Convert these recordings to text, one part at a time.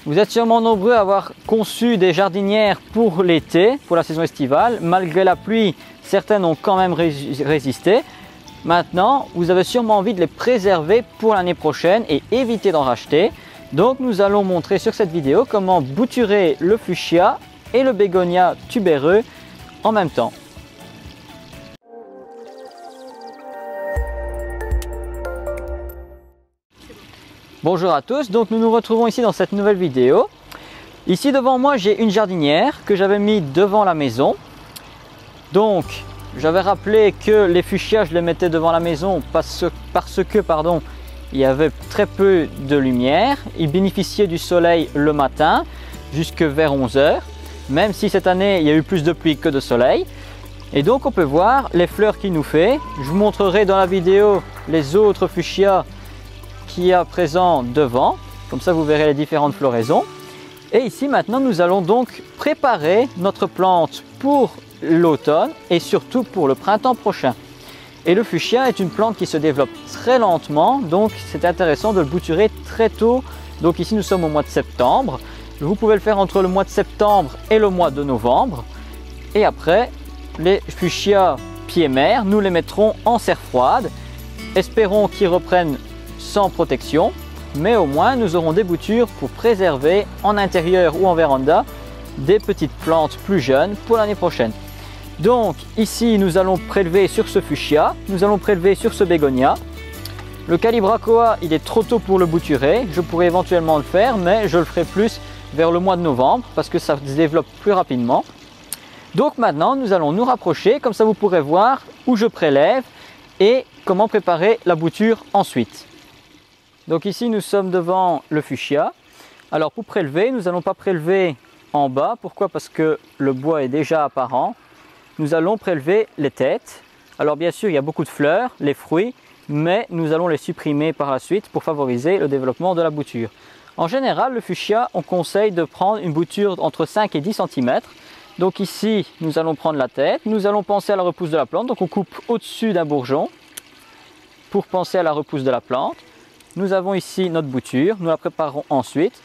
Vous êtes sûrement nombreux à avoir conçu des jardinières pour l'été, pour la saison estivale. Malgré la pluie, certaines ont quand même résisté. Maintenant, vous avez sûrement envie de les préserver pour l'année prochaine et éviter d'en racheter. Donc nous allons montrer sur cette vidéo comment bouturer le fuchsia et le bégonia tubéreux en même temps. Bonjour à tous, donc nous nous retrouvons ici dans cette nouvelle vidéo. Ici devant moi j'ai une jardinière que j'avais mis devant la maison. Donc j'avais rappelé que les fuchsias je les mettais devant la maison parce que il y avait très peu de lumière. Ils bénéficiaient du soleil le matin jusque vers 11 h, même si cette année il y a eu plus de pluie que de soleil. Et donc on peut voir les fleurs qu'il nous fait. Je vous montrerai dans la vidéo les autres fuchsias qu'il y a présent devant, comme ça vous verrez les différentes floraisons. Et ici maintenant nous allons donc préparer notre plante pour l'automne et surtout pour le printemps prochain. Et le fuchsia est une plante qui se développe très lentement, donc c'est intéressant de le bouturer très tôt. Donc ici nous sommes au mois de septembre, vous pouvez le faire entre le mois de septembre et le mois de novembre. Et après les fuchsias pieds mères, nous les mettrons en serre froide. Espérons qu'ils reprennent sans protection, mais au moins nous aurons des boutures pour préserver en intérieur ou en véranda des petites plantes plus jeunes pour l'année prochaine. Donc ici nous allons prélever sur ce fuchsia, nous allons prélever sur ce bégonia. Le calibrachoa il est trop tôt pour le bouturer, je pourrais éventuellement le faire mais je le ferai plus vers le mois de novembre parce que ça se développe plus rapidement. Donc maintenant nous allons nous rapprocher, comme ça vous pourrez voir où je prélève et comment préparer la bouture ensuite. Donc ici nous sommes devant le fuchsia. Alors pour prélever, nous n'allons pas prélever en bas. Pourquoi? Parce que le bois est déjà apparent. Nous allons prélever les têtes. Alors bien sûr il y a beaucoup de fleurs, les fruits, mais nous allons les supprimer par la suite pour favoriser le développement de la bouture. En général le fuchsia on conseille de prendre une bouture entre 5 et 10 cm. Donc ici nous allons prendre la tête, nous allons penser à la repousse de la plante. Donc on coupe au-dessus d'un bourgeon pour penser à la repousse de la plante. Nous avons ici notre bouture, nous la préparons ensuite.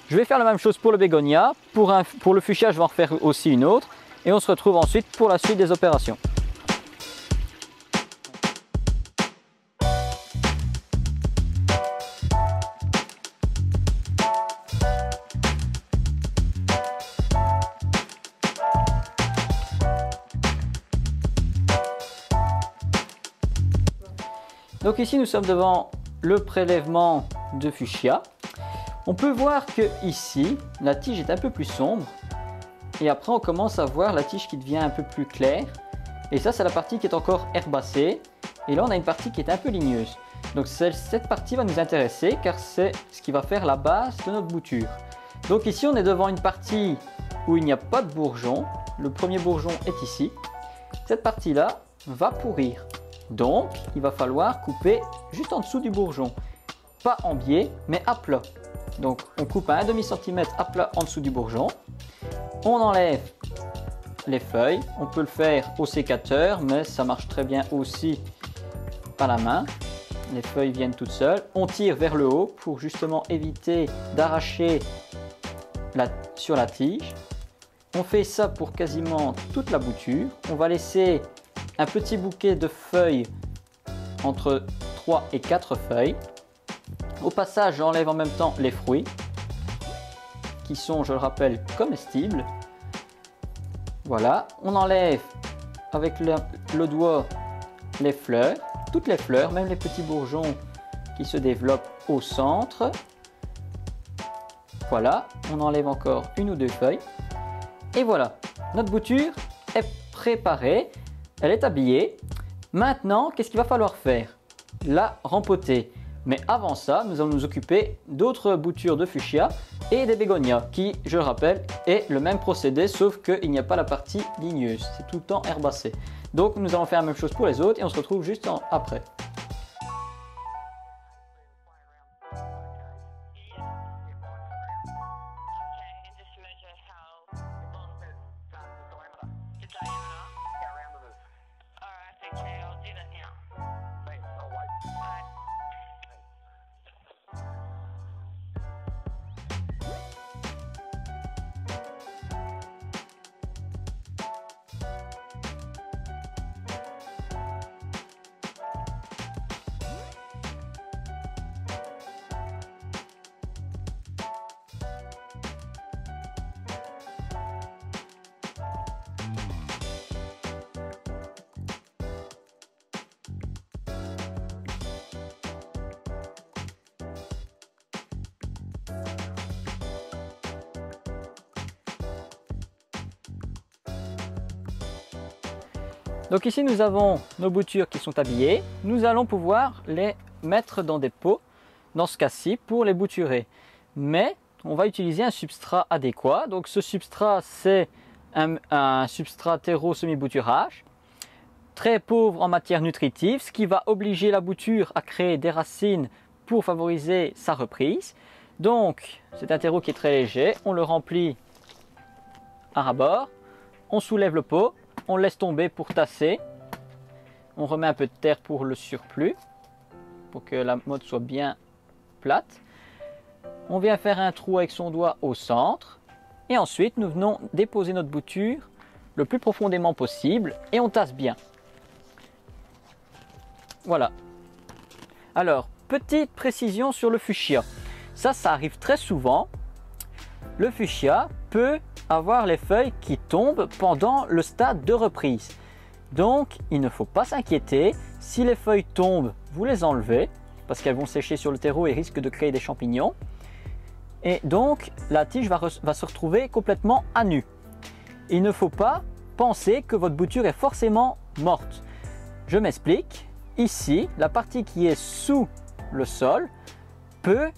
Je vais faire la même chose pour le bégonia, pour le fuchsia je vais en refaire aussi une autre et on se retrouve ensuite pour la suite des opérations. Donc ici nous sommes devant le prélèvement de fuchsia. On peut voir que ici la tige est un peu plus sombre et après on commence à voir la tige qui devient un peu plus claire et ça c'est la partie qui est encore herbacée et là on a une partie qui est un peu ligneuse. Donc cette partie va nous intéresser car c'est ce qui va faire la base de notre bouture. Donc ici on est devant une partie où il n'y a pas de bourgeon, le premier bourgeon est ici. Cette partie là va pourrir. Donc, il va falloir couper juste en dessous du bourgeon. Pas en biais, mais à plat. Donc, on coupe à 1/2 cm à plat en dessous du bourgeon. On enlève les feuilles. On peut le faire au sécateur, mais ça marche très bien aussi à la main. Les feuilles viennent toutes seules. On tire vers le haut pour justement éviter d'arracher sur la tige. On fait ça pour quasiment toute la bouture. On va laisser un petit bouquet de feuilles entre 3 et 4 feuilles. Au passage, j'enlève en même temps les fruits qui sont, je le rappelle, comestibles. Voilà, on enlève avec le doigt les fleurs, toutes les fleurs, même les petits bourgeons qui se développent au centre. Voilà, on enlève encore une ou deux feuilles. Et voilà, notre bouture est préparée. Elle est habillée. Maintenant, qu'est-ce qu'il va falloir faire? La rempoter. Mais avant ça, nous allons nous occuper d'autres boutures de fuchsia et des bégonias qui, je le rappelle, est le même procédé sauf qu'il n'y a pas la partie ligneuse. C'est tout le temps herbacé. Donc nous allons faire la même chose pour les autres et on se retrouve juste après. Donc ici nous avons nos boutures qui sont habillées. Nous allons pouvoir les mettre dans des pots, dans ce cas-ci, pour les bouturer. Mais on va utiliser un substrat adéquat. Donc ce substrat, c'est un substrat terreau semi-bouturage, très pauvre en matière nutritive, ce qui va obliger la bouture à créer des racines pour favoriser sa reprise. Donc c'est un terreau qui est très léger, on le remplit à ras-bord, on soulève le pot, on le laisse tomber pour tasser, on remet un peu de terre pour le surplus, pour que la motte soit bien plate. On vient faire un trou avec son doigt au centre et ensuite nous venons déposer notre bouture le plus profondément possible et on tasse bien. Voilà. Alors, petite précision sur le fuchsia. Ça arrive très souvent. Le fuchsia peut avoir les feuilles qui tombent pendant le stade de reprise. Donc, il ne faut pas s'inquiéter. Si les feuilles tombent, vous les enlevez parce qu'elles vont sécher sur le terreau et risquent de créer des champignons. Et donc, la tige va se retrouver complètement à nu. Il ne faut pas penser que votre bouture est forcément morte. Je m'explique. Ici, la partie qui est sous le sol peut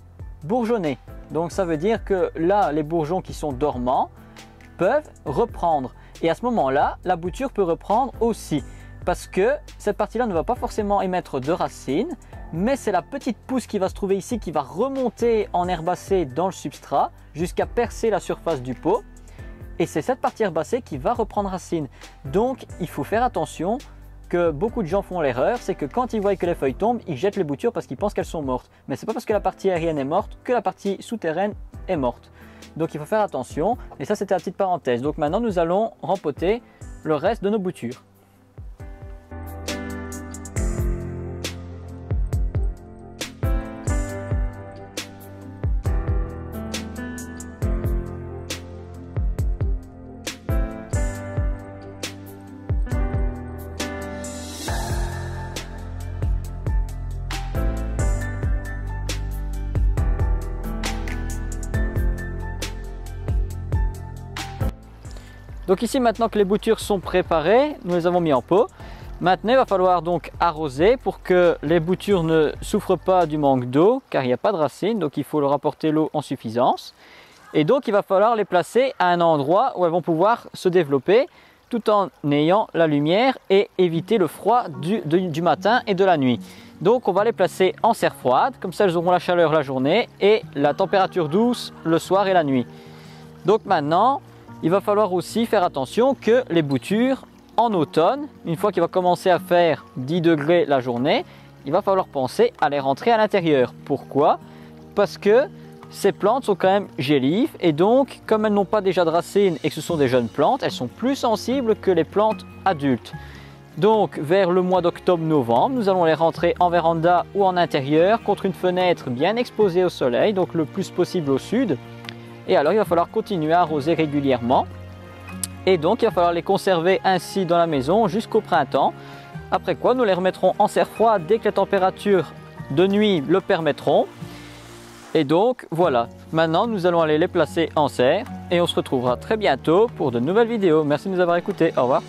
bourgeonner. Donc, ça veut dire que là, les bourgeons qui sont dormants peuvent reprendre. Et à ce moment-là, la bouture peut reprendre aussi. Parce que cette partie-là ne va pas forcément émettre de racines, mais c'est la petite pousse qui va se trouver ici qui va remonter en herbacée dans le substrat jusqu'à percer la surface du pot. Et c'est cette partie herbacée qui va reprendre racine. Donc il faut faire attention, que beaucoup de gens font l'erreur, c'est que quand ils voient que les feuilles tombent, ils jettent les boutures parce qu'ils pensent qu'elles sont mortes. Mais ce n'est pas parce que la partie aérienne est morte que la partie souterraine est morte. Donc il faut faire attention. Et ça, c'était la petite parenthèse. Donc maintenant, nous allons rempoter le reste de nos boutures. Donc ici, maintenant que les boutures sont préparées, nous les avons mis en pot. Maintenant, il va falloir donc arroser pour que les boutures ne souffrent pas du manque d'eau, car il n'y a pas de racines, donc il faut leur apporter l'eau en suffisance. Et donc, il va falloir les placer à un endroit où elles vont pouvoir se développer, tout en ayant la lumière et éviter le froid du matin et de la nuit. Donc, on va les placer en serre froide, comme ça elles auront la chaleur la journée et la température douce le soir et la nuit. Donc maintenant, il va falloir aussi faire attention que les boutures, en automne, une fois qu'il va commencer à faire 10 degrés la journée, il va falloir penser à les rentrer à l'intérieur. Pourquoi? Parce que ces plantes sont quand même gélives et donc, comme elles n'ont pas déjà de racines et que ce sont des jeunes plantes, elles sont plus sensibles que les plantes adultes. Donc, vers le mois d'octobre-novembre, nous allons les rentrer en véranda ou en intérieur contre une fenêtre bien exposée au soleil, donc le plus possible au sud. Et alors, il va falloir continuer à arroser régulièrement. Et donc, il va falloir les conserver ainsi dans la maison jusqu'au printemps. Après quoi, nous les remettrons en serre froide dès que les températures de nuit le permettront. Et donc, voilà. Maintenant, nous allons aller les placer en serre. Et on se retrouvera très bientôt pour de nouvelles vidéos. Merci de nous avoir écoutés. Au revoir.